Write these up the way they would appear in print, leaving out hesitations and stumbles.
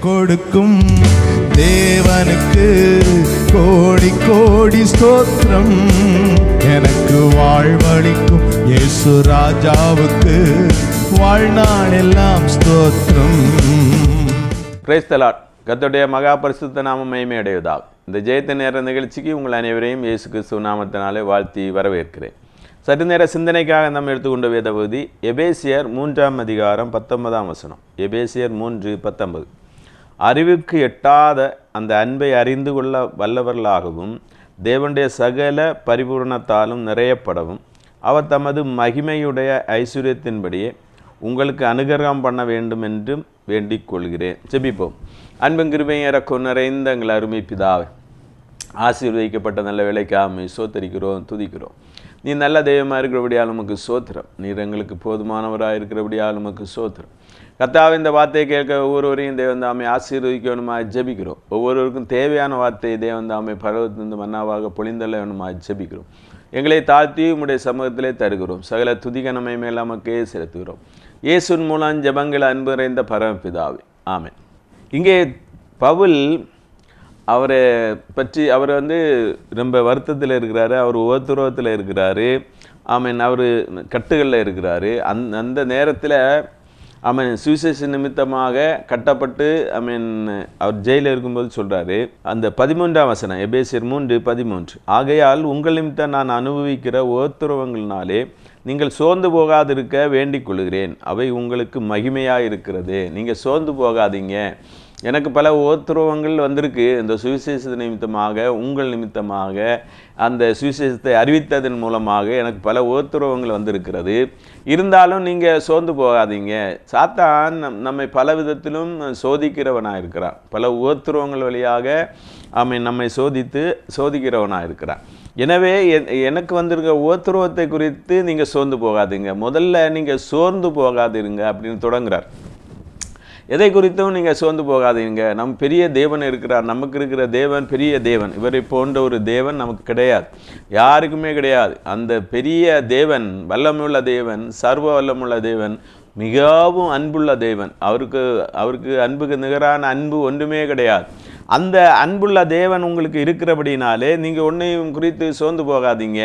கொடுக்கும் தேவனுக்கு கோடி கோடி ஸ்தோத்திரம். எனக்கு வாழ்வளிக்கும் இயேசு ராஜாவுக்கு வாழ்நாள் எல்லாம் ஸ்தோத்திரம். Praise the Lord. கர்த்தருடைய மகா பரிசுத்த நாமம் மகிமையடைவதாக. இந்த ஜெயத்த நேர நிகழ்ச்சிக்கு உங்கள் அனைவரையும் இயேசு கிறிஸ்து நாமத்தினாலே வாழ்த்தி வரவேற்கிறேன். சற்று நேர சிந்தனைக்காக நாம் எடுத்துக்கொண்ட வேத பகுதி எபேசியர் 3ஆம் அதிகாரம் 19ஆம் வசனம். எபேசியர் 3:19. அறிவுக்கு எட்டாத அந்த அன்பை அறிந்து கொள்ள வல்லவர்களாகவும் தேவனுடைய சகல பரிபூரணத்தாலும் நிறையப்படவும் அவர் தமது மகிமையுடைய ஐஸ்வர்யத்தின்படியே உங்களுக்கு அனுகிரகம் பண்ண வேண்டும் என்றும் வேண்டிக் கொள்கிறேன். ஜெபிப்போம். அன்பும் கிருபையும் இரக்கம் நிறைந்த எங்கள் அருமை பிதாவே, ஆசீர்வதிக்கப்பட்ட நல்ல வேலைக்காக சோத்தரிக்கிறோம், துதிக்கிறோம். நீ நல்ல தெய்வமாக இருக்கிறபடியால் உமக்கு சோத்திரம். நீர் எங்களுக்கு போதுமானவராக இருக்கிறபடியால் உமக்கு சோத்திரம். கர்த்தாவே, இந்த வார்த்தையை கேட்க ஒவ்வொருவரையும் தேவன் தாமே ஆசீர்வதிக்கணுமாய் ஜெபிக்கிறோம். ஒவ்வொருவருக்கும் தேவையான வார்த்தையை தேவன் தாமே பரவத்திலிருந்து மன்னாவாக பொழிந்தள்ள வேணுமாய் ஜெபிக்கிறோம். எங்களை தாழ்த்தி உம்முடைய சமூகத்திலே தருகிறோம். சகல துதிகனமை மேல் நமக்கே செலுத்துகிறோம். இயேசுவின் மூலம் ஜெபங்கள் அன்பு நிறைந்த பரமபிதாவே, ஆமென். இங்கே பவுல் அவரை பற்றி அவர் ரொம்ப வருத்தத்தில் இருக்கிறாரு. அவர் உபத்திரவத்தில் இருக்கிறாரு. ஆமென். அவர் கட்டுகளில் இருக்கிறாரு. அந்த நேரத்தில் ஆமென் சுவிசேஷ நிமித்தமாக கட்டப்பட்டு அவர் ஜெயிலில் இருக்கும்போது சொல்கிறாரு. அந்த 13ஆம் வசனம் எபேசியர் 3:13. ஆகையால் உங்கள் நிமித்தம் நான் அனுபவிக்கிற உபத்திரவங்களினாலே நீங்கள் சோர்ந்து போகாதிருக்க வேண்டிக் கொள்கிறேன். அவை உங்களுக்கு மகிமையாக இருக்கிறது. நீங்கள் சோர்ந்து போகாதீங்க. எனக்கு பல உபத்திரவங்கள் வந்திருக்கு. இந்த சுவிசேஷ நிமித்தமாக, உங்கள் நிமித்தமாக, அந்த சுவிசேஷத்தை அறிவித்ததன் மூலமாக எனக்கு பல உபத்திரவங்கள் வந்திருக்கிறது. இருந்தாலும் நீங்கள் சோர்ந்து போகாதீங்க. சாத்தான் நம்மை பல விதத்திலும் சோதிக்கிறவனாக இருக்கிறான். பல உபத்திரவங்கள் வழியாக நம்மை சோதிக்கிறவனாக இருக்கிறான். எனவே எனக்கு வந்திருக்க உபத்திரவத்தை குறித்து நீங்கள் சோர்ந்து போகாதீங்க. முதல்ல நீங்கள் சோர்ந்து போகாதீங்க அப்படின்னு தொடங்குறார். எதை குறித்தும் நீங்கள் சோர்ந்து போகாதீங்க. நம் பெரிய தேவன் இருக்கிறார். நமக்கு இருக்கிற தேவன் பெரிய தேவன். இவரை போன்ற ஒரு தேவன் நமக்கு கிடையாது, யாருக்குமே கிடையாது. அந்த பெரிய தேவன், வல்லமுள்ள தேவன், சர்வ வல்லமுள்ள தேவன், மிகவும் அன்புள்ள தேவன். அவருக்கு அன்புக்கு நிகரான அன்பு ஒன்றுமே கிடையாது. அந்த அன்புள்ள தேவன் உங்களுக்கு இருக்கிறபடினாலே நீங்கள் ஒன்றையும் குறித்து சோர்ந்து போகாதீங்க.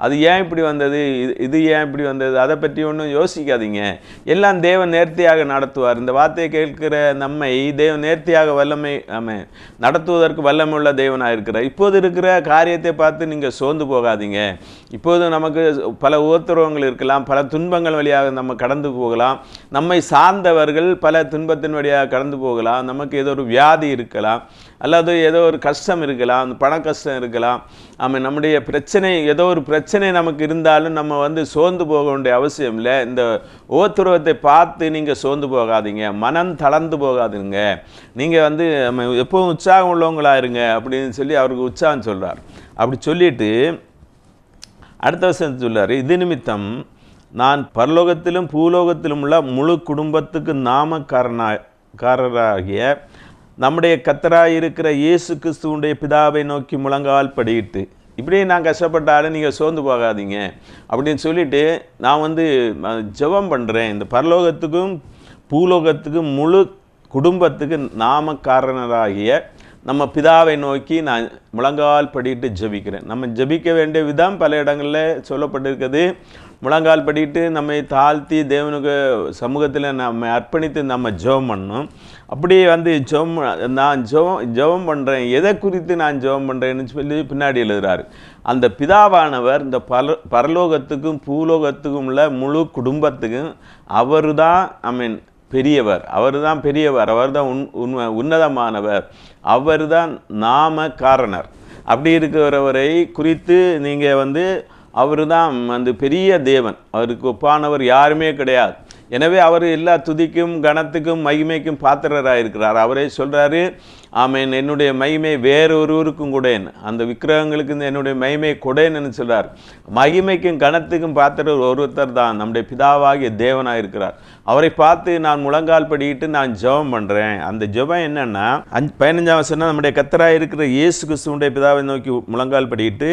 அது ஏன் இப்படி வந்தது, இது ஏன் இப்படி வந்தது, அதை பற்றி ஒன்றும் யோசிக்காதீங்க. எல்லாம் தேவன் நேர்த்தியாக நடத்துவார். இந்த வார்த்தையை கேட்கிற நம்மை தேவன் நேர்த்தியாக வல்லமை நடத்துவதற்கு வல்லமை உள்ள தேவனாக இருக்கிறார். இப்போது இருக்கிற காரியத்தை பார்த்து நீங்கள் சோர்ந்து போகாதீங்க. இப்போது நமக்கு பல உபத்திரவங்கள் இருக்கலாம், பல துன்பங்கள் வழியாக நம்ம கடந்து போகலாம். நம்மை சார்ந்தவர்கள் பல துன்பத்தின் வழியாக கடந்து போகலாம். நமக்கு ஏதோ ஒரு வியாதி இருக்கலாம், அல்லது ஏதோ ஒரு கஷ்டம் இருக்கலாம், பண கஷ்டம் இருக்கலாம். நம்முடைய பிரச்சனை, ஏதோ ஒரு பிரச்சனை நமக்கு இருந்தாலும் நம்ம சோர்ந்து போக வேண்டிய அவசியம் இல்லை. இந்த உபத்திரவத்தை பார்த்து நீங்கள் சோர்ந்து போகாதீங்க, மனம் தளர்ந்து போகாதுங்க. நீங்கள் எப்பவும் உற்சாகம் உள்ளவங்களா இருங்க அப்படின்னு சொல்லி அவருக்கு உற்சாகம் சொல்கிறார். அப்படி சொல்லிட்டு அடுத்த வருஷம் சொல்கிறார், இது நிமித்தம் நான் பரலோகத்திலும் பூலோகத்திலும் உள்ள முழு குடும்பத்துக்கு நாமக்காரராகிய நம்முடைய கர்த்தராயிருக்கிற இயேசு கிறிஸ்துவுடைய பிதாவை நோக்கி முழங்கால் படியிட்டு, இப்படியே நான் கஷ்டப்பட்டாலும் நீங்கள் சோர்ந்து போகாதீங்க அப்படின்னு சொல்லிட்டு நான் ஜெபம் பண்ணுறேன். இந்த பரலோகத்துக்கும் பூலோகத்துக்கும் முழு குடும்பத்துக்கு நாமக்காரராகிய நம்ம பிதாவை நோக்கி நான் முழங்கால் படிட்டு ஜெபிக்கிறேன். நம்ம ஜெபிக்க வேண்டிய விதம் பல இடங்களில் சொல்லப்பட்டிருக்குது. முழங்கால் படிட்டு நம்மை தாழ்த்தி தேவனுக்கு சமூகத்தில் நம்ம அர்ப்பணித்து நம்ம ஜெபம் பண்ணணும். அப்படியே நான் ஜெபம் பண்ணுறேன். எதை குறித்து நான் ஜெபம் பண்ணுறேன்னு சொல்லி பின்னாடி எழுதுகிறாரு. அந்த பிதாவானவர் இந்த பரலோகத்துக்கும் பூலோகத்துக்கும் உள்ள முழு குடும்பத்துக்கும் அவர் தான் பெரியவர். அவர் தான் பெரியவர், அவர் தான் உன்னதமானவர், அவர் தான் நாமக்காரனர். அப்படி இருக்கிறவரை குறித்து நீங்கள் அவர் தான் பெரிய தேவன். அவருக்கு ஒப்பானவர் யாருமே கிடையாது. எனவே அவர் எல்லா துதிக்கும் கனத்துக்கும் மகிமைக்கும் பாத்திரராக இருக்கிறார். அவரே சொல்கிறாரு, ஆமேன், என்னுடைய மகிமை வேறொருவருக்கும் கொடேன், அந்த விக்கிரகங்களுக்கு என்னுடைய மகிமை கொடேன்னு சொல்கிறார். மகிமைக்கும் கனத்துக்கும் பாத்திரர் ஒருத்தர் தான் நம்முடைய பிதாவாகிய தேவனாக இருக்கிறார். அவரை பார்த்து நான் முழங்கால் படிக்கிட்டு நான் ஜெபம் பண்ணுறேன். அந்த ஜெபம் என்னென்னா 15ஆம் வசனம், நம்முடைய கர்த்தராக இருக்கிற இயேசு கிறிஸ்துவுடைய பிதாவை நோக்கி முழங்கால் படிக்கிட்டு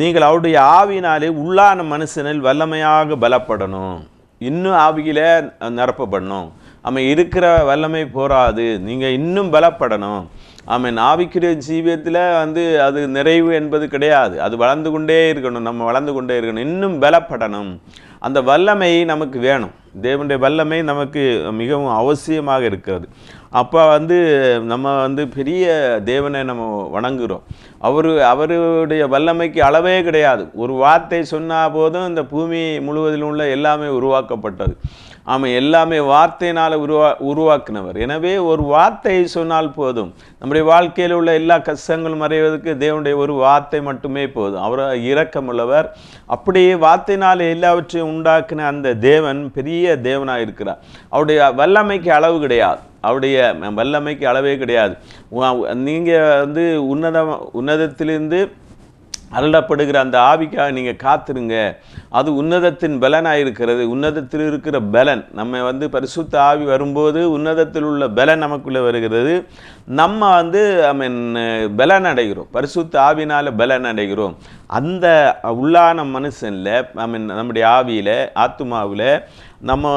நீங்கள் அவருடைய ஆவியினாலே உள்ளான மனுஷனில் வல்லமையாக பலப்படணும், இன்னும் ஆவியில நிரப்பப்படணும். இருக்கிற வல்லமை போராது, நீங்கள் இன்னும் பலப்படணும். ஆவிக்குரிய ஜீவியத்தில் அது நிறைவு என்பது கிடையாது. அது வளர்ந்து கொண்டே இருக்கணும், நம்ம வளர்ந்து கொண்டே இருக்கணும், இன்னும் பலப்படணும். அந்த வல்லமை நமக்கு வேணும். தேவனுடைய வல்லமை நமக்கு மிகவும் அவசியமாக இருக்கிறது. அப்போ நம்ம பெரிய தேவனை நம்ம வணங்குகிறோம். அவருடைய வல்லமைக்கு அளவே கிடையாது. ஒரு வார்த்தை சொன்னால் போதும் இந்த பூமி முழுவதிலும் உள்ள எல்லாமே உருவாக்கப்பட்டது. எல்லாமே வார்த்தையினால் உருவாக்கினவர். எனவே ஒரு வார்த்தை சொன்னால் போதும், நம்முடைய வாழ்க்கையில் உள்ள எல்லா கஷ்டங்களும் மறைவதற்கு தேவனுடைய ஒரு வார்த்தை மட்டுமே போதும். அவர் இரக்கமுள்ளவர். அப்படியே வார்த்தையினால் எல்லாவற்றையும் உண்டாக்கின அந்த தேவன் பெரிய தேவனாக இருக்கிறார். அவருடைய வல்லமைக்கு அளவு கிடையாது. அவருடைய வல்லமைக்கு அளவே கிடையாது. நீங்கள் உன்னதத்திலிருந்து அருளப்படுகிற அந்த ஆவிக்காக நீங்கள் காத்துருங்க. அது உன்னதத்தின் பலனாக இருக்கிறது. உன்னதத்தில் இருக்கிற பலன் நம்ம பரிசுத்த ஆவி வரும்போது உன்னதத்தில் உள்ள பலன் நமக்குள்ளே வருகிறது. நம்ம பலன் அடைகிறோம். பரிசுத்த ஆவினால் பலன் அடைகிறோம். அந்த உள்ளான மனுஷனில் நம்முடைய ஆவியில் ஆத்துமாவில் நம்ம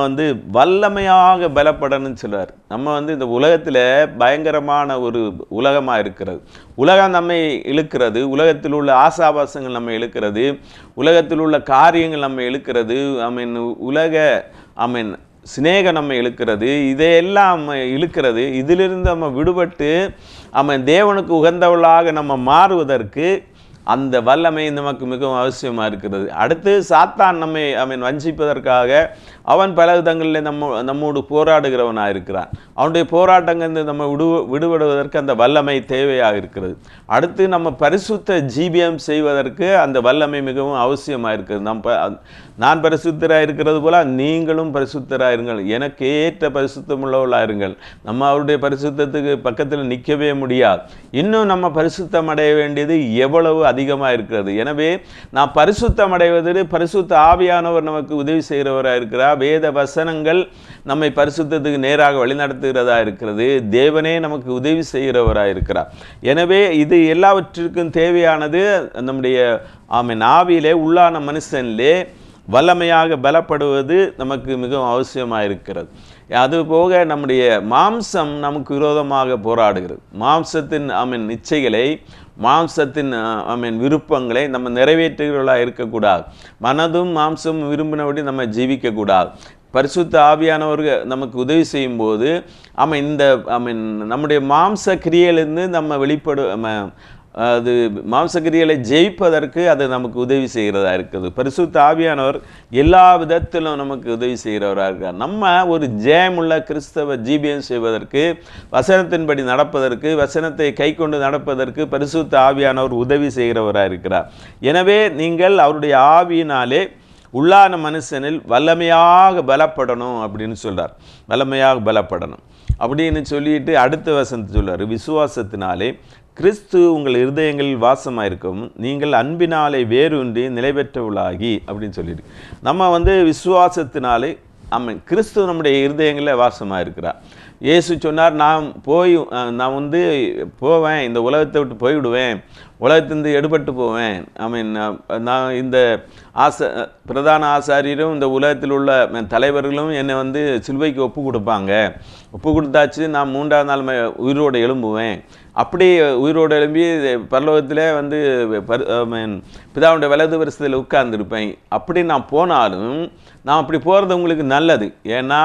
வல்லமையாக பலப்படணும்னு சொல்லுவார். நம்ம இந்த உலகத்தில் பயங்கரமான ஒரு உலகமாக இருக்கிறது. உலகம் நம்மை இழுக்கிறது. உலகத்தில் உள்ள ஆசாபாசங்கள் நம்ம இழுக்கிறது. உலகத்தில் உள்ள காரியங்கள் நம்ம இழுக்கிறது. உலக சிநேகம் நம்ம இழுக்கிறது. இதையெல்லாம் இழுக்கிறது. இதிலிருந்து நம்ம விடுபட்டு தேவனுக்கு உகந்தவளாக நம்ம மாறுவதற்கு அந்த வல்லமை நமக்கு மிகவும் அவசியமாக இருக்கிறது. அடுத்து சாத்தான் நம்மை வஞ்சிப்பதற்காக அவன் பல விதங்களில் நம்மோடு போராடுகிறவனாக இருக்கிறான். அவனுடைய போராட்டங்கள் நம்ம விடுபடுவதற்கு அந்த வல்லமை தேவையாக இருக்கிறது. அடுத்து நம்ம பரிசுத்த ஜீவியம் செய்வதற்கு அந்த வல்லமை மிகவும் அவசியமாக இருக்கிறது. நான் பரிசுத்தராக இருக்கிறது போல நீங்களும் பரிசுத்தராக இருங்கள், எனக்கு ஏற்ற பரிசுத்தம் உள்ளவர்களாக இருங்கள். நம்ம அவருடைய பரிசுத்தத்துக்கு பக்கத்தில் நிற்கவே முடியாது. இன்னும் நம்ம பரிசுத்தம் அடைய வேண்டியது எவ்வளவு அதிகமாக இருக்கிறது. எனவே நான் பரிசுத்தம் அடைவதற்கு பரிசுத்த ஆவியானவர் நமக்கு உதவி செய்கிறவராக இருக்கிறார். வேத வசனங்கள் நம்மை பரிசுத்தத்துக்கு நேராக வழிநடத்துகிறதா இருக்கிறது. தேவனே நமக்கு உதவி செய்கிறவராக இருக்கிறார். எனவே இது எல்லாவற்றிற்கும் தேவையானது நம்முடைய ஆவியிலே உள்ளான மனுஷனிலே வல்லமையாக பலப்படுவது நமக்கு மிகவும் அவசியமாக இருக்கிறது. அதுபோக நம்முடைய மாம்சம் நமக்கு விரோதமாக போராடுகிறது. மாம்சத்தின் இச்சைகளை, மாம்சத்தின் விருப்பங்களை நம்ம நிறைவேற்றுகிறவர்களாக இருக்கக்கூடாது. மனதும் மாம்சமும் விரும்பினபடி நம்ம ஜீவிக்கக்கூடாது. பரிசுத்த ஆவியானவர்கள் நமக்கு உதவி செய்யும்போது இந்த நம்முடைய மாம்ச கிரியையிலிருந்து நம்ம அது மாம்சக்கிரிகளை ஜெயிப்பதற்கு அது நமக்கு உதவி செய்கிறதா இருக்குது. பரிசுத்த ஆவியானவர் எல்லா விதத்திலும் நமக்கு உதவி செய்கிறவராக இருக்கிறார். நம்ம ஒரு ஜெயமுள்ள கிறிஸ்தவ ஜீவியம் செய்வதற்கு, வசனத்தின்படி நடப்பதற்கு, வசனத்தை கை கொண்டு நடப்பதற்கு பரிசுத்த ஆவியானவர் உதவி செய்கிறவராக இருக்கிறார். எனவே நீங்கள் அவருடைய ஆவியினாலே உள்ளான மனுஷனில் வல்லமையாக பலப்படணும் அப்படின்னு சொல்கிறார். வல்லமையாக பலப்படணும் அப்படின்னு சொல்லிட்டு அடுத்த வசனத்தை சொல்கிறார். விசுவாசத்தினாலே கிறிஸ்து உங்கள் இருதயங்களில் வாசமாக இருக்கும், நீங்கள் அன்பினாலே வேரூன்றி நிலை பெற்றவளாகி அப்படின்னு சொல்லிட்டு நம்ம விசுவாசத்தினாலே கிறிஸ்து நம்முடைய இருதயங்களில் வாசமாக இருக்கிறார். இயேசு சொன்னார், நான் போவேன், இந்த உலகத்தை விட்டு போய்விடுவேன், உலகத்திலிருந்து எடுபட்டு போவேன். நான் இந்த பிரதான ஆசாரியரும் இந்த உலகத்தில் உள்ள தலைவர்களும் என்னை சிலுவைக்கு ஒப்பு கொடுப்பாங்க. ஒப்பு கொடுத்தாச்சு, நான் 3ஆம் நாள் உயிரோடு எழும்புவேன். அப்படி உயிரோடு எழும்பி பரலோகத்தில் பிதாவுடைய வலது வருஷத்தில் உட்கார்ந்துருப்பேன். அப்படி நான் போனாலும் நான் அப்படி போகிறது உங்களுக்கு நல்லது. ஏன்னா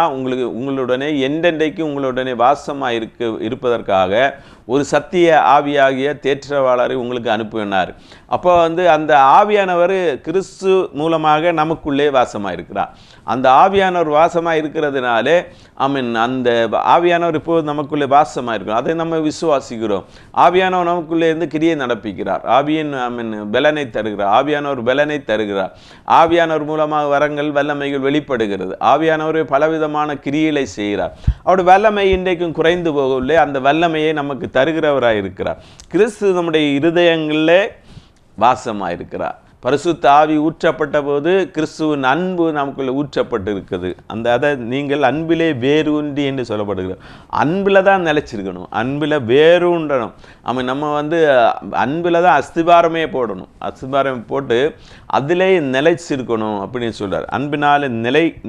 உங்களுடனே என்றென்றைக்கு உங்களுடனே வாசமாக இருப்பதற்காக ஒரு சத்திய ஆவியாகிய தேற்றவாளரை உங்களுக்கு அனுப்பினார். அப்போ அந்த ஆவியானவர் கிறிஸ்து மூலமாக நமக்குள்ளே வாசமாக இருக்கிறார். அந்த ஆவியானவர் வாசமாக இருக்கிறதுனாலே அந்த ஆவியானவர் இப்போது நமக்குள்ளே வாசமாக இருக்கிறோம். அதை நம்ம விசுவாசிக்கிறோம். ஆவியானவர் நமக்குள்ளே இருந்து கிரியை நடப்பிக்கிறார். ஆவியின் பலனை தருகிறார். ஆவியானவர் பலனை தருகிறார். ஆவியானவர் மூலமாக வரங்கள் வல்லமைகள் வெளிப்படுகிறது. ஆவியானவர் பலவிதமான கிரியைகளை செய்கிறார். அவருடைய வல்லமை இன்றைக்கும் குறைந்து போகவில்லை. அந்த வல்லமையை நமக்கு தருகிறவராக இருக்கிறார். கிறிஸ்து நம்முடைய இருதயங்களிலே வாசமாக இருக்கிறார். பரிசுத்த ஆவி ஊற்றப்பட்ட போது கிறிஸ்துவின் அன்பு நமக்குள்ள ஊற்றப்பட்டு இருக்குது. அதை நீங்கள் அன்பிலே வேரூன்றி என்று சொல்லப்படுகிறது. அன்பில் தான் நிலைச்சிருக்கணும், அன்பில் வேரூன்றணும். நம்ம அன்பில் தான் அஸ்திபாரமே போடணும். அஸ்திபாரம் போட்டு அதிலே நிலைச்சிருக்கணும் அப்படின்னு சொல்கிறார். அன்பினால்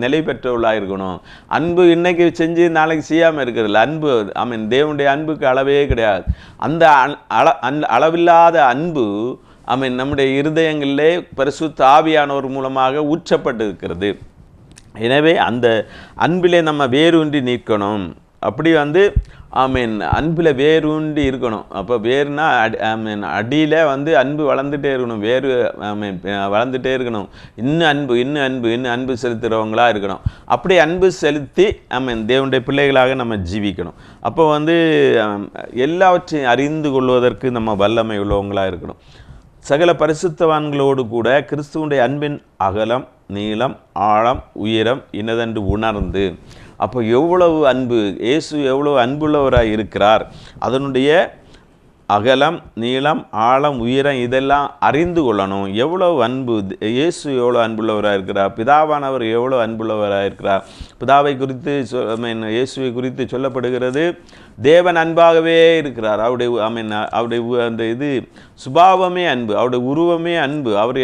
நிலை பெற்றவர்களாக இருக்கணும். அன்பு இன்னைக்கு செஞ்சு நாளைக்கு செய்யாமல் இருக்கிறதில்ல. அன்பு தேவனுடைய அன்புக்கு அளவே கிடையாது. அந்த அளவில்லாத அன்பு நம்முடைய இருதயங்களிலே பரிசுத்த ஆவியானவர் மூலமாக ஊற்றப்பட்டிருக்கிறது. எனவே அந்த அன்பிலே நம்ம வேரூன்றி நிற்கணும். அப்படி அன்பில் வேரூன்றி இருக்கணும். அப்போ வேறுனா அடியில் அன்பு வளர்ந்துட்டே இருக்கணும். வேறு வளர்ந்துட்டே இருக்கணும். இன்னும் அன்பு செலுத்துகிறவங்களா இருக்கணும். அப்படி அன்பு செலுத்தி தேவனுடைய பிள்ளைகளாக நம்ம ஜீவிக்கணும். அப்போ எல்லாவற்றையும் அறிந்து கொள்வதற்கு நம்ம வல்லமை உள்ளவங்களாக இருக்கணும். சகல பரிசுத்தவான்களோடு கூட கிறிஸ்துவனுடைய அன்பின் அகலம், நீளம், ஆழம், உயரம் இன்னதென்று உணர்ந்து, அப்போ எவ்வளவு அன்பு, இயேசு எவ்வளவு அன்புள்ளவராக இருக்கிறார், அதனுடைய அகலம், நீளம், ஆழம், உயரம் இதெல்லாம் அறிந்து கொள்ளணும். எவ்வளவு அன்பு, இயேசு எவ்வளோ அன்புள்ளவராக இருக்கிறார், பிதாவானவர் எவ்வளோ அன்புள்ளவராக இருக்கிறார். பிதாவை குறித்து இயேசுவை குறித்து சொல்லப்படுகிறது, தேவன் அன்பாகவே இருக்கிறார். அவருடைய அந்த சுபாவமே அன்பு, அவருடைய உருவமே அன்பு. அவர்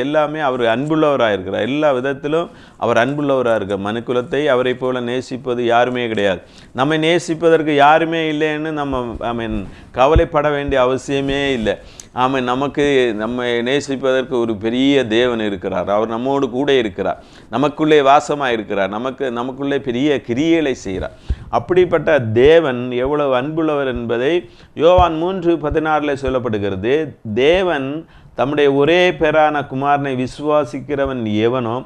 எல்லாமே அவர் அன்புள்ளவராக இருக்கிறார். எல்லா விதத்திலும் அவர் அன்புள்ளவராக இருக்கிறார். மனுக்குலத்தை அவரை போல நேசிப்பது யாருமே கிடையாது. நம்மை நேசிப்பதற்கு யாருமே இல்லைன்னு நம்ம கவலைப்பட வேண்டிய அவசியமே இல்லை. நம்மை நேசிப்பதற்கு ஒரு பெரிய தேவன் இருக்கிறார். அவர் நம்மோடு கூட இருக்கிறார், நமக்குள்ளே வாசமாக இருக்கிறார், நமக்குள்ளே பெரிய கிரியைகளை செய்கிறார். அப்படிப்பட்ட தேவன் எவ்வளவு அன்புள்ளவர் என்பதை யோவான் 3:16 சொல்லப்படுகிறது. தேவன் தம்முடைய ஒரே பேரான குமாரனை விசுவாசிக்கிறவன் எவனோ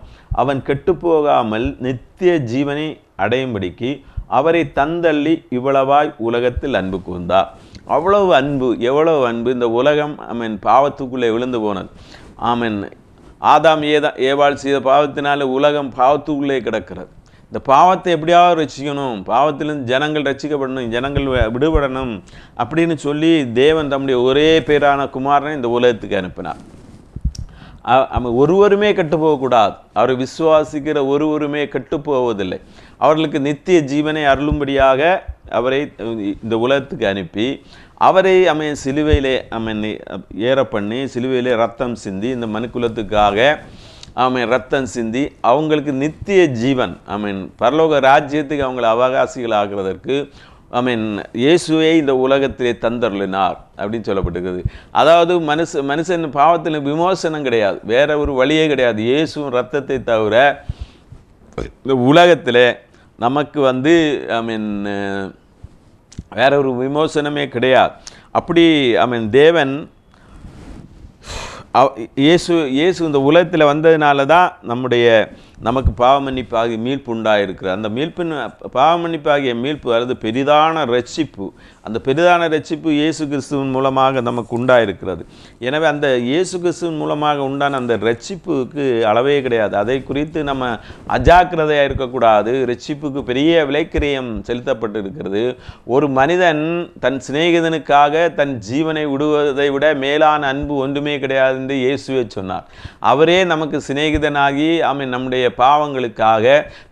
அவன் கெட்டுப்போகாமல் நித்திய ஜீவனை அடையும்படிக்கு அவரை தந்தள்ளி இவ்வளவாய் உலகத்தில் அன்பு கூர்ந்தார். அவ்வளவு அன்பு, எவ்வளவு அன்பு! இந்த உலகம் பாவத்துக்குள்ளே விழுந்து போனது. ஆதாம் ஏவாள் செய்த பாவத்தினால உலகம் பாவத்துக்குள்ளே கிடக்கிறது. இந்த பாவத்தை எப்படியாவது ரட்சிக்கணும், பாவத்திலிருந்து ஜனங்கள் ரட்சிக்கப்படணும், ஜனங்கள் விடுபடணும் அப்படின்னு சொல்லி தேவன் தம்முடைய ஒரே பேரான குமாரனை இந்த உலகத்துக்கு அனுப்பினார். ஒருவருமே கெட்டு போகக்கூடாது. அவரை விசுவாசிக்கிற ஒருவருமே கெட்டு போவதில்லை. அவர்களுக்கு நித்திய ஜீவனை அருளும்படியாக அவரை இந்த உலகத்துக்கு அனுப்பி அவரை சிலுவையிலே ஏற பண்ணி சிலுவையிலே ரத்தம் சிந்தி இந்த மனுக்குலத்துக்காக ரத்தம் சிந்தி அவங்களுக்கு நித்திய ஜீவன் பரலோக ராஜ்யத்துக்கு அவங்களை அவகாசிகள் ஆகிறதற்கு இயேசுவை இந்த உலகத்திலே தந்தருளினார் அப்படின்னு சொல்லப்பட்டிருக்குது. அதாவது மனுஷன் பாவத்தில் விமோசனம் கிடையாது, வேற ஒரு வழியே கிடையாது. இயேசுவின் ரத்தத்தை தவிர இந்த உலகத்தில் நமக்கு வேற ஒரு விமோசனமே கிடையாது. அப்படி தேவன் இயேசு இந்த உலகத்தில் வந்ததுனால தான் நமக்கு பாவமன்னிப்பாகிய மீட்பு உண்டாயிருக்கிறது. அந்த பாவமன்னிப்பாகிய மீட்பு அல்லது பெரிதான ரட்சிப்பு, அந்த பெரிதான ரட்சிப்பு இயேசு கிறிஸ்துவின் மூலமாக நமக்கு உண்டாயிருக்கிறது. எனவே அந்த இயேசு கிறிஸ்துவின் மூலமாக உண்டான அந்த ரட்சிப்புக்கு அளவே கிடையாது. அதை குறித்து நம்ம அஜாக்கிரதையாக இருக்கக்கூடாது. ரட்சிப்புக்கு பெரிய விலைக்கிரயம் செலுத்தப்பட்டு இருக்கிறது. ஒரு மனிதன் தன் சிநேகிதனுக்காக தன் ஜீவனை விடுவதை விட மேலான அன்பு ஒன்றுமே கிடையாது என்று இயேசுவே சொன்னார். அவரே நமக்கு சிநேகிதனாகி நம்முடைய பாவங்களுக்காக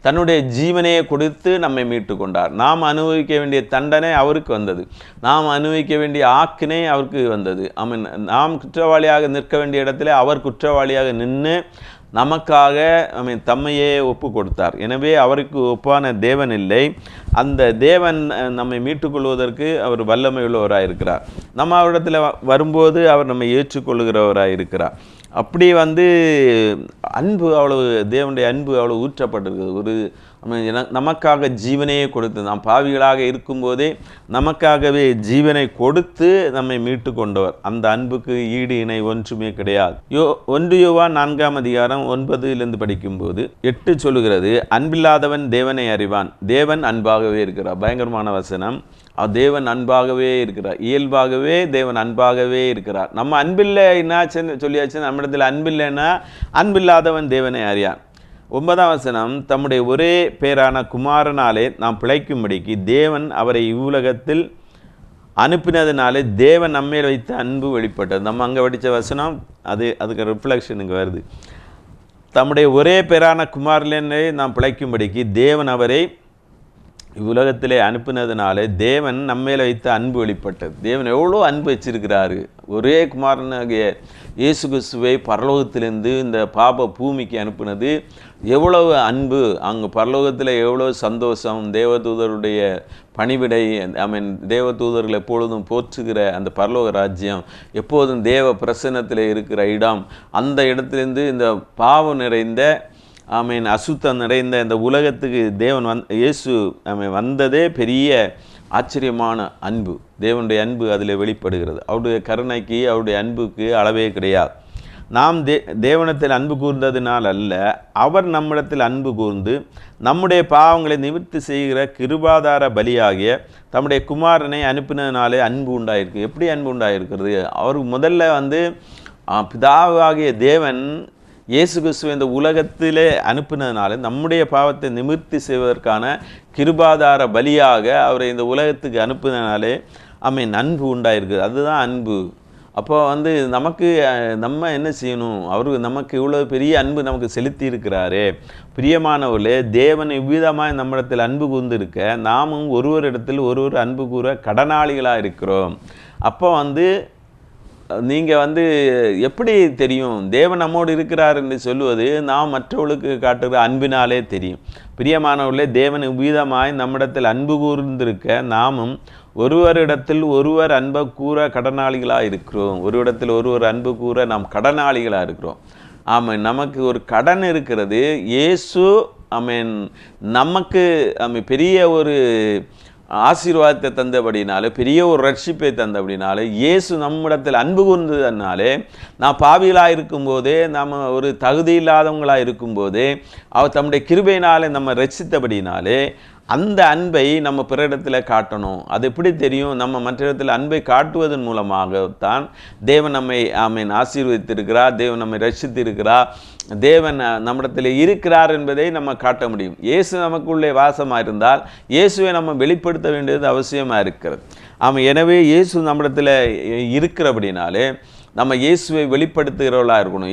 தன்னுடைய ஜீவனையை கொடுத்து நம்மை மீட்டு கொண்டார். நாம் அனுபவிக்க வேண்டிய தண்டனை அவருக்கு வந்தது, நாம் அனுபவிக்க வேண்டிய ஆக்கினை அவருக்கு வந்தது. நாம் குற்றவாளியாக நிற்க வேண்டிய இடத்துல அவர் குற்றவாளியாக நின்று நமக்காக தம்மையே ஒப்பு கொடுத்தார். எனவே அவருக்கு ஒப்பான தேவன் இல்லை. அந்த தேவன் நம்மை மீட்டுக்கொள்வதற்கு அவர் வல்லமை உள்ளவராக இருக்கிறார். நம்ம அவரிடத்தில் வரும்போது அவர் நம்மை ஏற்றுக்கொள்கிறவராக இருக்கிறார். அப்படி அன்பு அவ்வளவு, தேவனுடைய அன்பு அவ்வளவு ஊற்றப்பட்டிருக்குது. ஒரு நமக்காக ஜீவனையே கொடுத்து, நாம் பாவிகளாக இருக்கும்போதே நமக்காகவே ஜீவனை கொடுத்து நம்மை மீட்டு கொண்டவர். அந்த அன்புக்கு ஈடு இணை ஒன்றுமே கிடையாது. 1 யோவான் 4:9 படிக்கும்போது 8 சொல்லுகிறது, அன்பில்லாதவன் தேவனை அறிவான், தேவன் அன்பாகவே இருக்கிறார். பயங்கரமான வசனம். தேவன் அன்பாகவே இருக்கிறார். இயல்பாகவே தேவன் அன்பாகவே இருக்கிறார். நம்ம அன்பில்லை என்னாச்சுன்னு சொல்லியாச்சு. நம்மிடத்தில் அன்பில்லைன்னா அன்பில்லாதவன் தேவனை அறியான். 9ஆம் வசனம், தம்முடைய ஒரே பேரான குமாரனாலே நாம் பிழைக்கும்படிக்கு தேவன் அவரை இவ்வுலகத்தில் அனுப்பினதுனாலே தேவன் நம்மேல் வைத்த அன்பு வெளிப்பட்டது. நம்ம அங்கே படித்த வசனம் அதுக்கு ரிஃப்ளெக்ஷனுக்கு வருது. தம்முடைய ஒரே பேரான குமாரனை நாம் பிழைக்கும்படிக்கு தேவன் அவரை இவ்வுலகத்திலே அனுப்பினதுனாலே தேவன் நம்மேல வைத்த அன்பு வெளிப்பட்டது. தேவன் எவ்வளோ அன்பு வச்சிருக்கிறாரு. ஒரே குமாரனாகிய இயேசு கிறிஸ்துவை பரலோகத்திலிருந்து இந்த பாப பூமிக்கு அனுப்பினது எவ்வளவு அன்பு. அங்கே பரலோகத்தில் எவ்வளோ சந்தோஷம். தேவதூதருடைய பணிவிடை, தேவதூதர்கள் எப்பொழுதும் போற்றுகிற அந்த பரலோக ராஜ்யம், எப்போதும் தேவ பிரசன்னத்தில் இருக்கிற இடம், அந்த இடத்துலேருந்து இந்த பாவம் நிறைந்த அசுத்தம் நிறைந்த இந்த உலகத்துக்கு தேவன் இயேசு வந்ததே பெரிய ஆச்சரியமான அன்பு. தேவனுடைய அன்பு அதில் வெளிப்படுகிறது. அவருடைய கருணைக்கு, அவருடைய அன்புக்கு அளவே கிடையாது. நாம் தேவனத்தில் அன்பு கூர்ந்ததினால் அல்ல, அவர் நம்மிடத்தில் அன்பு கூர்ந்து நம்முடைய பாவங்களை நிவர்த்தி செய்கிற கிருபாதார பலியாகிய தம்முடைய குமாரனை அனுப்பினதுனாலே அன்பு உண்டாயிருக்கு. எப்படி அன்பு உண்டாயிருக்கிறது? அவர் முதல்ல பிதாவாகிய தேவன் இயேசு கிறிஸ்துவை இந்த உலகத்திலே அனுப்பினதுனால நம்முடைய பாவத்தை நிவர்த்தி செய்வதற்கான கிருபாதார பலியாக அவரை இந்த உலகத்துக்கு அனுப்பினதுனாலே அன்பு உண்டாயிருக்கு. அதுதான் அன்பு. அப்போ நம்ம என்ன செய்யணும்? நமக்கு இவ்வளோ பெரிய அன்பு நமக்கு செலுத்தி இருக்கிறாரே. பிரியமானவர்களே, தேவன் இவ்விதமாக நம்மிடத்தில் அன்பு கூர்ந்திருக்க நாமும் ஒருவரிடத்தில் ஒருவர் அன்பு கூற கடனாளிகளாக இருக்கிறோம். அப்போ நீங்கள் எப்படி தெரியும் தேவன் நம்மோடு இருக்கிறார் என்று சொல்லுவது? நாம் மற்றவர்களுக்கு காட்டுகிற அன்பினாலே தெரியும். பிரியமானவர்களே, தேவன் விதமாய் நம்மிடத்தில் அன்பு கூர்ந்திருக்க நாமும் ஒருவரிடத்தில் ஒருவர் அன்பை கூற கடனாளிகளாக இருக்கிறோம். ஒருவரிடத்தில் ஒருவர் அன்பு கூற நாம் கடனாளிகளாக இருக்கிறோம். நமக்கு ஒரு கடன் இருக்கிறது. இயேசு நமக்கு பெரிய ஒரு ஆசீர்வாதத்தை தந்தபடினாலே, பெரிய ஒரு ரட்சிப்பை தந்தபடினாலே, இயேசு நம்மிடத்தில் அன்பு கூர்ந்ததுனாலே, நான் பாவிகளாக இருக்கும்போதே, நாம் ஒரு தகுதி இல்லாதவங்களாக இருக்கும்போதே அவர் தம்முடைய கிருபையினாலே நம்ம ரட்சித்தபடினாலே அந்த அன்பை நம்ம பிற இடத்துல காட்டணும். அது எப்படி தெரியும்? நம்ம மற்ற இடத்துல அன்பை காட்டுவதன் மூலமாகத்தான் தேவன் நம்மை ஆசீர்வதித்திருக்கிறார், தேவன் நம்மை ரட்சித்திருக்கிறார், தேவன் நம்மிடத்தில் இருக்கிறார் என்பதை நம்ம காட்ட முடியும். இயேசு நமக்குள்ளே வாசமாக இருந்தால் இயேசுவை நம்ம வெளிப்படுத்த வேண்டியது அவசியமாக இருக்கிறது. எனவே இயேசு நம்மிடத்தில் இருக்கிறபடினாலே நம்ம இயேசுவை வெளிப்படுத்துகிறவர்களாக இருக்கணும்.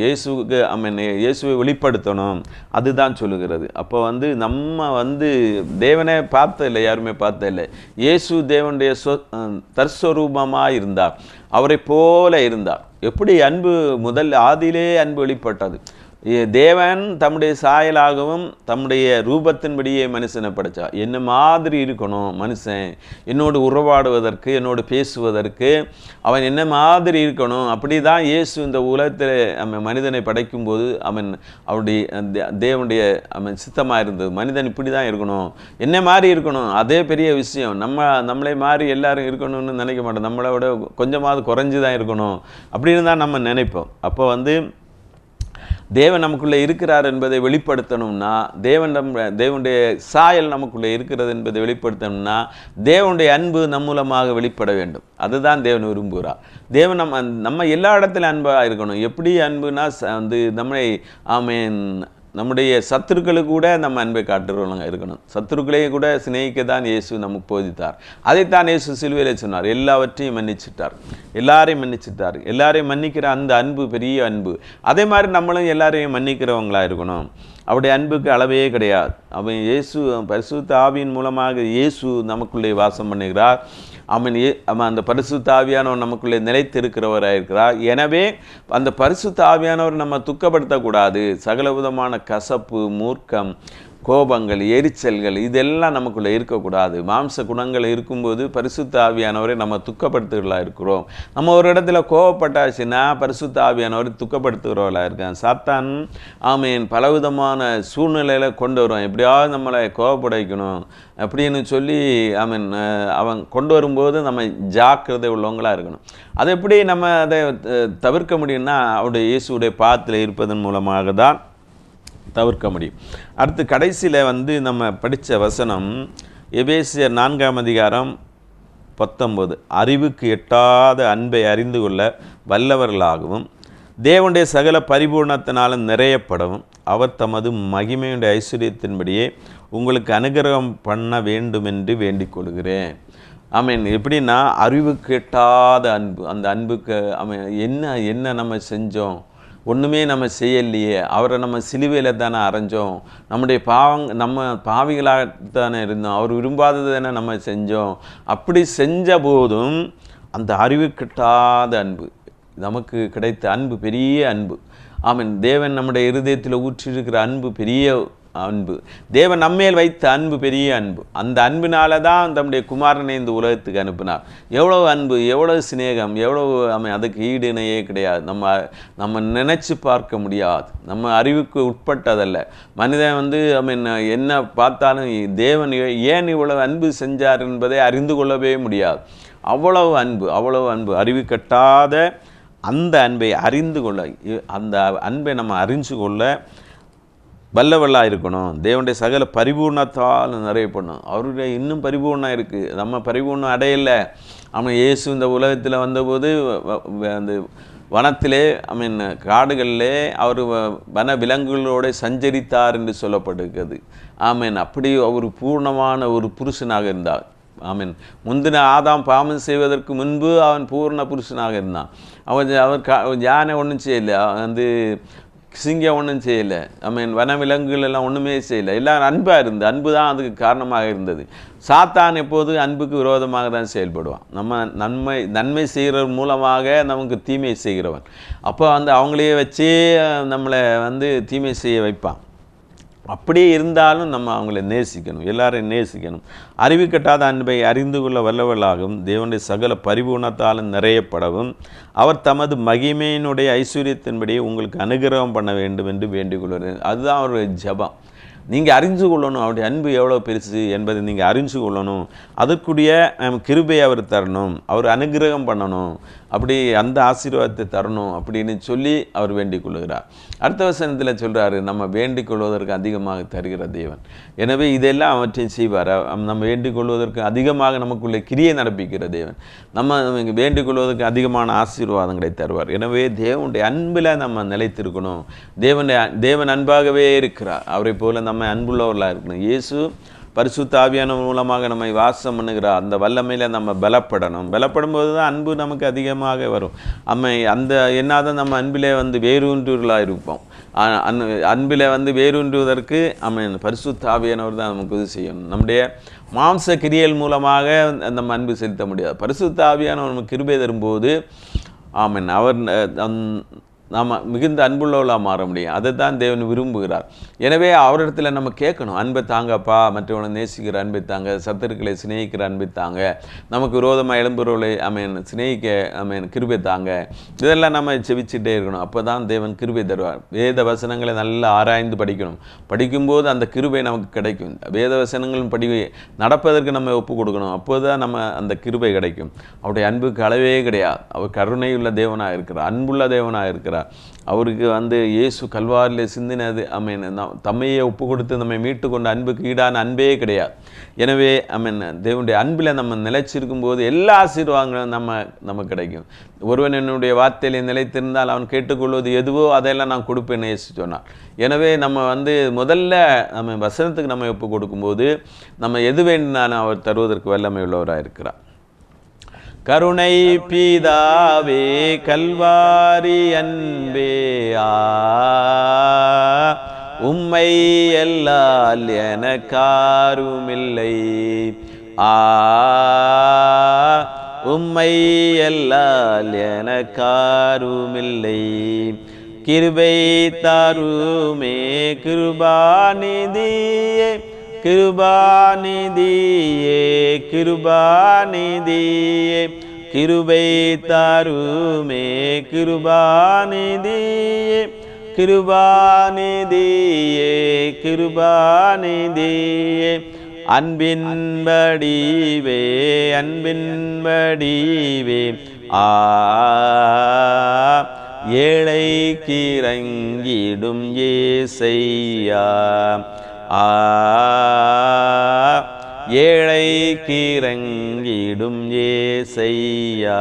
இயேசுவை வெளிப்படுத்தணும். அதுதான் சொல்லுகிறது. அப்போ நம்ம தேவனை பார்த்ததில்லை, யாருமே பார்த்ததில்லை. இயேசு தேவனுடைய தற்ஸ்வரூபமாக இருந்தார், அவரை போல இருந்தார். எப்படி அன்பு ஆதியிலே அன்பு வெளிப்பட்டது? தேவன் தம்முடைய சாயலாகவும் தம்முடைய ரூபத்தின்படியே மனுஷனை படைத்தார். என்ன மாதிரி இருக்கணும் மனுஷன்? என்னோடு உறவாடுவதற்கு, என்னோடு பேசுவதற்கு அவன் என்ன மாதிரி இருக்கணும்? அப்படி தான் இயேசு இந்த உலகத்தில் மனிதனை படைக்கும்போது அவருடைய தேவனுடைய சித்தமாக இருந்தது. மனிதன் இப்படி தான் இருக்கணும், என்ன மாதிரி இருக்கணும். அதே பெரிய விஷயம். நம்மளை மாதிரி எல்லாரும் இருக்கணும்னு நினைக்க மாட்டோம். நம்மளை விட கொஞ்சமாவது குறைஞ்சி தான் இருக்கணும் அப்படின்னு தான் நம்ம நினைப்போம். அப்போ தேவன் நமக்குள்ளே இருக்கிறார் என்பதை வெளிப்படுத்தணும்னா, தேவனுடைய சாயல் நமக்குள்ளே இருக்கிறது என்பதை வெளிப்படுத்தணும்னா தேவனுடைய அன்பு நம் மூலமாக வெளிப்பட வேண்டும். அதுதான் தேவன் விரும்புகிறார். தேவன் நம்ம எல்லா இடத்துலையும் அன்பாக இருக்கணும். எப்படி அன்புனா நம்மை நம்முடைய சத்துருக்களுக்கு கூட நம்ம அன்பை காட்டுறவங்க இருக்கணும். சத்துருக்களையும் கூட சிநேகிக்க தான் இயேசு நமக்கு போதித்தார். அதைத்தான் இயேசு சிலுவையிலே சொன்னார். எல்லாவற்றையும் மன்னிச்சிட்டார், எல்லாரையும் மன்னிச்சிட்டார். எல்லாரையும் மன்னிக்கிற அந்த அன்பு பெரிய அன்பு. அதே மாதிரி நம்மளும் எல்லாரையும் மன்னிக்கிறவங்களாக இருக்கணும். அவருடைய அன்புக்கு அளவே கிடையாது. இயேசு பரிசுத்த ஆவியின் மூலமாக இயேசு நமக்குள்ளே வாசம் பண்ணுகிறார். அந்த பரிசுத்த ஆவியானவர் நமக்குள்ளே நிலைத்திருக்கிறவராக இருக்கிறார். எனவே அந்த பரிசுத்த ஆவியானவர் நம்ம துக்கப்படுத்தக்கூடாது. சகல விதமான கசப்பு, மூர்க்கம், கோபங்கள், எரிச்சல்கள் இதெல்லாம் நமக்குள்ளே இருக்கக்கூடாது. மாம்ச குணங்கள் இருக்கும்போது பரிசுத்த ஆவியானவரை நம்ம துக்கப்படுத்துகிறவர்களாக இருக்கிறோம். நம்ம ஒரு இடத்துல கோபப்பட்டாச்சுன்னா பரிசுத்த ஆவியானவரை துக்கப்படுத்துகிறவர்களாக இருக்கான். சாத்தான் பலவிதமான சூழ்நிலையில் கொண்டு வருவான். எப்படியாவது நம்மளை கோபப்படைக்கணும் அப்படின்னு சொல்லி அவன் கொண்டு வரும்போது நம்ம ஜாக்கிரதை உள்ளவங்களாக இருக்கணும். அதை எப்படி நம்ம அதை தவிர்க்க முடியும்னா அவருடைய இயேசுடைய பாதத்தில் இருப்பதன் மூலமாக தான் தவிர்க்க முடியும். அடுத்து கடைசியில் நம்ம படித்த வசனம் எபேசியர் 4:19. அறிவுக்கு எட்டாத அன்பை அறிந்து கொள்ள வல்லவர்களாகவும் தேவனுடைய சகல பரிபூர்ணத்தினாலும் நிறையப்படவும் அவர் தமது மகிமையுடைய ஐஸ்வர்யத்தின்படியே உங்களுக்கு அனுகிரகம் பண்ண வேண்டும் என்று வேண்டிக் கொள்கிறேன். ஆமீன். எப்படின்னா அறிவு கெட்டாத அன்பு. அந்த அன்புக்கு என்ன நம்ம செஞ்சோம்? ஒன்றுமே நம்ம செய்யலையே. அவரை நம்ம சிலுவையில் தானே அரைஞ்சோம். நம்ம பாவிகளாக தானே இருந்தோம். அவர் விரும்பாதது தானே நம்ம செஞ்சோம். அப்படி செஞ்ச போதும் அந்த அறிவு கெட்டாத அன்பு, நமக்கு கிடைத்த அன்பு பெரிய அன்பு. ஆமீன். தேவன் நம்முடைய இருதயத்தில் ஊற்றிருக்கிற அன்பு பெரிய அன்பு. தேவன் நம்மேல் வைத்த அன்பு பெரிய அன்பு. அந்த அன்பினால தான் தம்முடைய குமாரனை இந்த உலகத்துக்கு அனுப்பினார். எவ்வளவு அன்பு, எவ்வளவு சிநேகம், எவ்வளவு அதுக்கு ஈடு இணையே கிடையாது. நம்ம நினைச்சு பார்க்க முடியாது. நம்ம அறிவுக்கு உட்பட்டதல்ல. மனிதன் என்ன பார்த்தாலும் தேவன் ஏன் இவ்வளவு அன்பு செஞ்சார் என்பதை அறிந்து கொள்ளவே முடியாது. அவ்வளவு அன்பு. அறிவு கட்டாத அந்த அன்பை அறிந்து கொள்ள, அந்த அன்பை நம்ம அறிஞ்சு கொள்ள வல்லவல்லாக இருக்கணும். தேவனுடைய சகல பரிபூர்ணத்தால் நிறைய பண்ணும். அவருடைய இன்னும் பரிபூர்ணம் இருக்குது. நம்ம பரிபூர்ணம் அடையலை. இயேசு இந்த உலகத்தில் வந்தபோது அந்த வனத்திலே காடுகளிலே அவர் வன விலங்குகளோடு சஞ்சரித்தார் என்று சொல்லப்பட்டிருக்கிறது. அப்படி அவர் பூர்ணமான ஒரு புருஷனாக இருந்தார். முந்தின ஆதாம் பாவம் செய்வதற்கு முன்பு அவன் பூர்ண புருஷனாக இருந்தான். அவர் யானை ஒன்றும் செய்யலை, சிங்கம் ஒன்றும் செய்யலை, வனவிலங்குகள் எல்லாம் ஒன்றுமே செய்யலை. எல்லாம் அன்பாக இருந்தது. அன்பு தான் அதுக்கு காரணமாக இருந்தது. சாத்தான் எப்போது அன்புக்கு விரோதமாக தான் செயல்படுவான். நம்ம நன்மை செய்கிறவன் மூலமாக நமக்கு தீமை செய்கிறவன். அப்போ அவங்களையே வச்சே நம்மளை தீமை செய்ய வைப்பான். அப்படியே இருந்தாலும் நம்ம அவங்கள நேசிக்கணும், எல்லாரையும் நேசிக்கணும். அறிவு கட்டாத அன்பை அறிந்து கொள்ள வல்லவர்களாகவும் தேவனுடைய சகல பரிபூர்ணத்தாலும் நிறையப்படவும் அவர் தமது மகிமையினுடைய ஐஸ்வர்யத்தின்படி உங்களுக்கு அனுகிரகம் பண்ண வேண்டும் என்று வேண்டிக் கொள்கிறார். அதுதான் அவருடைய ஜெபம். நீங்கள் அறிஞ்சு கொள்ளணும் அவருடைய அன்பு எவ்வளோ பெருசு என்பதை நீங்கள் அறிஞ்சு கொள்ளணும். அதற்குரிய கிருபை அவர் தரணும், அவர் அனுகிரகம் பண்ணணும், அப்படி அந்த ஆசீர்வாதத்தை தரணும் அப்படின்னு சொல்லி அவர் வேண்டிக் கொள்கிறார். அடுத்த வசனத்தில் சொல்கிறாரு, நம்ம வேண்டிக் கொள்வதற்கு அதிகமாக தருகிற தேவன். எனவே இதெல்லாம் அவற்றையும் செய்வார். நம்ம வேண்டிக் கொள்வதற்கு அதிகமாக நமக்குள்ளே கிரியை நடப்பிக்கிற தேவன். நம்ம வேண்டிக் கொள்வதற்கு அதிகமான ஆசீர்வாதங்களை தருவார். எனவே தேவனுடைய அன்பில் நம்ம நிலைத்திருக்கணும். தேவன் அன்பாகவே இருக்கிறார். அவரை போல நம்ம அன்புள்ளவர்களாக இருக்கணும். இயேசு பரிசுத்த ஆவியான மூலமாக நம்மை வாசம் பண்ணுகிறார். அந்த வல்லமையில் நம்ம பலப்படணும். பலப்படும்போது தான் அன்பு நமக்கு அதிகமாக வரும். என்னாதான் நம்ம அன்பிலே வேரூன்றுகளாக இருப்போம். அன்பில் வேரூன்றுவதற்கு பரிசுத்த ஆவியானவர் தான் நமக்கு உதவி செய்யணும். நம்முடைய மாம்ச கிரியல் மூலமாக நம்ம அன்பு செலுத்த முடியாது. பரிசுத்த ஆவியானவர் நமக்கு கிருபை தரும்போது அவர் நாம் மிகுந்த அன்புள்ளவர்களாக மாற முடியும். அதை தான் தேவன் விரும்புகிறார். எனவே அவரிடத்துல நம்ம கேட்கணும், அன்பை தாங்கப்பா, மற்றவனை நேசிக்கிற அன்பை தாங்க, சத்துருக்களை சிநேகிக்கிற அன்பை தாங்க, நமக்கு விரோதமாக எழும்புறவர்களை சிநேகிக்க கிருபை தாங்க. இதெல்லாம் நம்ம செவிச்சுட்டே இருக்கணும். அப்போ தான் தேவன் கிருபை தருவார். வேத வசனங்களை நல்லா ஆராய்ந்து படிக்கணும். படிக்கும்போது அந்த கிருபை நமக்கு கிடைக்கும். வேத வசனங்களும் நடப்பதற்கு நம்ம ஒப்பு கொடுக்கணும். அப்போது தான் நம்ம அந்த கிருபை கிடைக்கும். அவருடைய அன்புக்கு அளவே கிடையாது. அவர் கருணையுள்ள தேவனாக இருக்கிறார், அன்புள்ள தேவனாக இருக்கிறார். அவருக்கு இயேசு கல்வாரில் சிந்தினது தம்மையே ஒப்பு கொடுத்து நம்மை மீட்டு கொண்ட அன்புக்கு ஈடான அன்பே கிடையாது. எனவே தேவனுடைய அன்பில் நம்ம நிலைச்சிருக்கும் போது எல்லா ஆசீர்வாதங்களும் நமக்கு கிடைக்கும். ஒருவன் என்னுடைய வார்த்தையிலே நிலைத்திருந்தால் அவன் கேட்டுக்கொள்வது எதுவோ அதையெல்லாம் நான் கொடுப்பேன்னு இயேசு சொன்னார். எனவே நம்ம முதல்ல நம்ம வசனத்துக்கு நம்ம ஒப்பு கொடுக்கும்போது நம்ம எது வேண்டுனாலும் அவர் தருவதற்கு வல்லமை உள்ளவராக இருக்கிறார். கருணை பிதாவே கல்வாரி அன்பே உம்மை எல்லால் எனக்காருமில்லை உம்மை எல்லால் எனக்காருமில்லை கிருபை தாருமே கிருபாநிதியே கிருபாநிதியே கிருபாநிதியே கிருபை தாருமே கிருபாநிதியே கிருபாநிதியே கிருபாநிதியே அன்பின் வடிவே அன்பின் வடிவே ஏழைக்கு இறங்கிடும் ஏசையா ஏழைக்கு இறங்கிடும் ஏசையா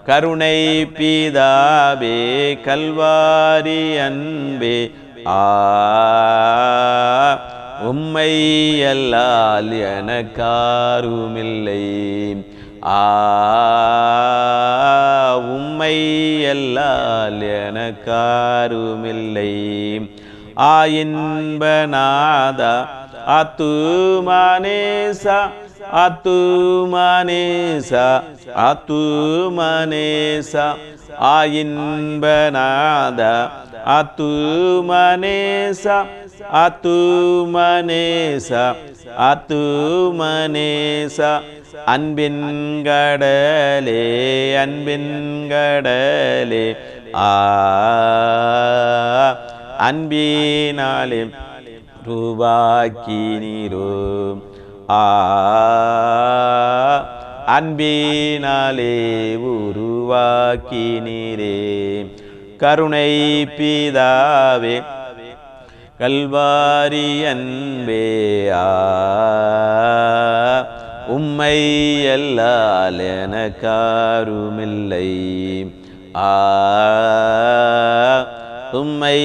கருணை பிதாவே கல்வாரி அன்பே உம்மை அல்லால் எனக்காருமில்லை. உம்மை அல்லால் எனக்காருமில்லை. இன்பநாதா ஆத்துமனேசா ஆத்துமனேசா ஆத்துமனேசா இன்பநாதா ஆத்துமனேசா ஆத்துமனேசா ஆத்துமனேசா அன்பின் கடலே அன்பின் கடலே அன்பினாலே உருவாக்கினீரோ அன்பினாலே உருவாக்கினீரே. கருணை பிதாவே கல்வாரி அன்பே உம்மை அல்லால் எனக்காருமில்லை. உம்மை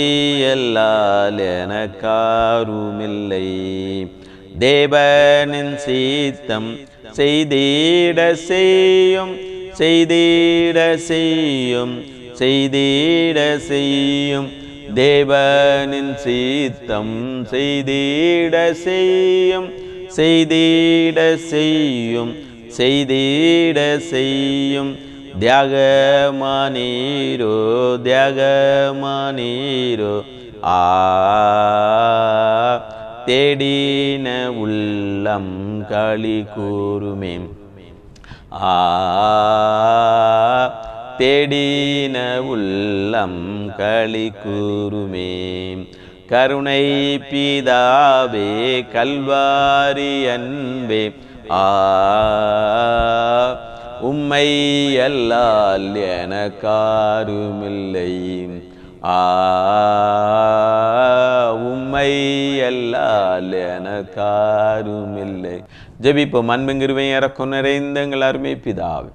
அல்லால் எனக்காருமில்லை. தேவனின் சீத்தம் செய்திட செய்யும் செய்திட செய்யும் செய்திட செய்யும். தேவனின் சீத்தம் செய்திட செய்யும் செய்திட செய்யும் செய்திட செய்யும். தியாகமானீரோ தியாகமானீரோ தேடின உள்ளம் களி கூறுமே. தேடின உள்ளம் களி கூறுமே. கருணை பிதாவே கல்வாரி அன்பே உம்மை அல்லால் எனக்காருமில்லை. உம்மை அல்லால் எனக்காருமில்லை. ஜெபிப்போம். அன்பின் கிருபையும் இரக்கம் நிறைந்த எங்கள் அருமை பிதாவே,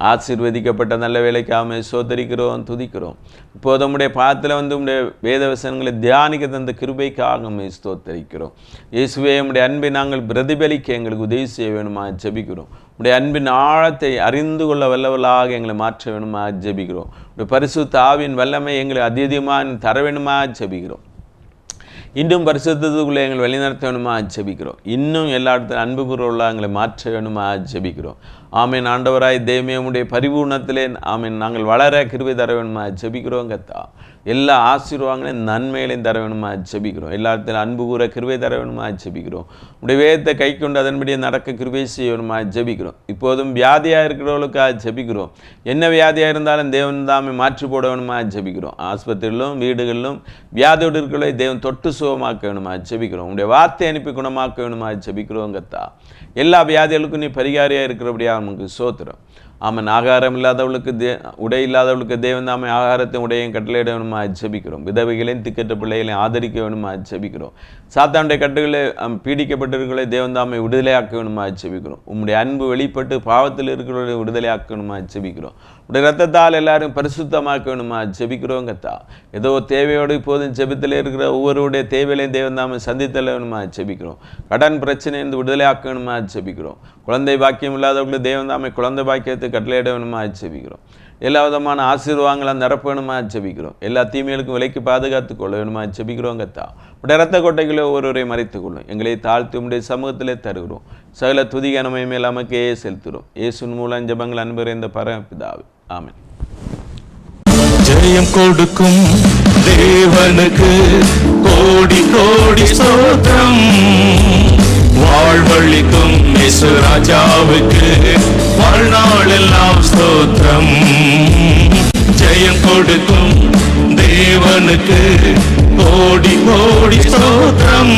ஆசீர்வதிக்கப்பட்ட நல்ல வேலைக்காக சோதரிக்கிறோம் துதிக்கிறோம். இப்போது நம்முடைய பாதத்தில் உம்முடைய வேத வசனங்களை தியானிக்க தந்த கிருபைக்காக ஸ்தோத்தரிக்கிறோம். இயேசுவே, உம்முடைய அன்பை நாங்கள் பிரதிபலிக்க எங்களுக்கு உதவி செய்ய வேணுமா ஜெபிக்கிறோம். உடைய அன்பின் ஆழத்தை அறிந்து கொள்ள வல்லவர்களாக எங்களை மாற்ற வேணுமா ஜெபிக்கிறோம். உடைய பரிசுத்த ஆவியின் வல்லமை எங்களை அதிகமாக தர வேணுமா ஜெபிக்கிறோம். இன்னும் பரிசுத்தத்துக்குள்ளே எங்களை வழிநடத்த வேணுமா ஜெபிக்கிறோம். இன்னும் எல்லா இடத்துல அன்பு கூறுவர்களாக எங்களை மாற்ற வேணுமா ஜெபிக்கிறோம். ஆமீன். ஆண்டவராய் தெய்வமே, உம்முடைய பரிபூர்ணத்திலே ஆமீன் நாங்கள் வளர கிருபை தர வேணுமா ஜெபிக்கிறோம். கத்தா எல்லா ஆசீர்வாதங்களையும் நன்மைகளையும் தர வேணுமா ஜெபிக்கிறோம். எல்லா இடத்துல அன்பு கூற கிருபை தர வேணுமா ஜெபிக்கிறோம். உடைய வேதத்தை கை கொண்டு அதன்படியே நடக்க கிருபை செய்ய வேணுமா ஜெபிக்கிறோம். இப்போதும் வியாதியாக இருக்கிறவர்களுக்காக ஜெபிக்கிறோம். என்ன வியாதியாக இருந்தாலும் தேவன் தாமே மாற்றி போட வேணுமா ஜெபிக்கிறோம். ஆஸ்பத்திரியிலும் வீடுகளிலும் வியாதியோடு இருக்கிறவர்களை தேவன் தொட்டு சுகமாக்க வேணுமா ஜெபிக்கிறோம். உடைய வார்த்தை அனுப்பி குணமாக்க வேணுமா ஜெபிக்கிறோம். கத்தா எல்லா வியாதிகளுக்கும் நீ பரிகாரியாக இருக்கிறபடியாக நமக்கு சோத்திரம். ஆமாம். ஆகாரம் இல்லாதவளுக்கு உடை இல்லாதவளுக்கு தேவன் தாமே ஆகாரத்தையும் உடையும் கட்டளையிட வேணுமா ஜெபிக்கிறோம். விதவைகளையும் திக்கற்ற பிள்ளைகளையும் ஆதரிக்க வேணுமா ஜெபிக்கிறோம். சாத்தானுடைய கட்டுகளை பீடிக்கப்பட்டிருக்கிறவர்களை தேவன் தாமே விடுதலையாக்க வேணுமா ஜெபிக்கிறோம். உம்முடைய அன்பு வெளிப்பட்டு பாவத்தில் இருக்கிறவர்களை விடுதலையாக்க வேணுமா ஜெபிக்கிறோம். உடைய ரத்தத்தால் எல்லாரும் பரிசுத்தமாக்க வேணுமா ஜெபிக்கிறோம். கத்தா ஏதோ தேவையோடு இப்போதும் ஜெபத்தில் இருக்கிற ஒவ்வொருடைய தேவையிலையும் தேவன் தாமே சந்தித்தல வேணுமா ஜெபிக்கிறோம். கடன் பிரச்சனையிலிருந்து விடுதலையாக்க வேணுமா ஜெபிக்கிறோம். குழந்தை பாக்கியம் இல்லாதவர்களுக்கு தேவன் தாமே குழந்தை பாக்கியத்தை கட்டளையிட வேணுமா ஜெபிக்கிறோம். எல்லா விதமான ஆசீர்வாதங்களை நிரப்ப வேணுமா ஜெபிக்கிறோம். எல்லா தீமைகளுக்கும் விலைக்கு பாதுகாத்து கொள்ள வேணுமா ஜெபிக்கிறோம். கத்தா உடைய இரத்த கொட்டைகளை ஒருவரை மறைத்துக் கொள்ளும். எங்களை தாழ்த்தி உடைய சமூகத்திலே தருகிறோம். சகல துதிகனமை மேல் நமக்கே செலுத்துகிறோம். இயேசுவின் மூலம் ஜெபங்கள் அன்பர் இந்த பரமபிதாவே. ஆமென். ஜெயம் கொடுக்கும் தேவனுக்கு கோடி கோடி ஸ்தோத்திரம். வாழ்வழிக்கும் இயேசு ராஜாவுக்கு வாழ்நாள் எல்லாம் ஸ்தோத்திரம். ஜெயம் கொடுக்கும் தேவனுக்கு கோடி கோடி ஸ்தோத்திரம்.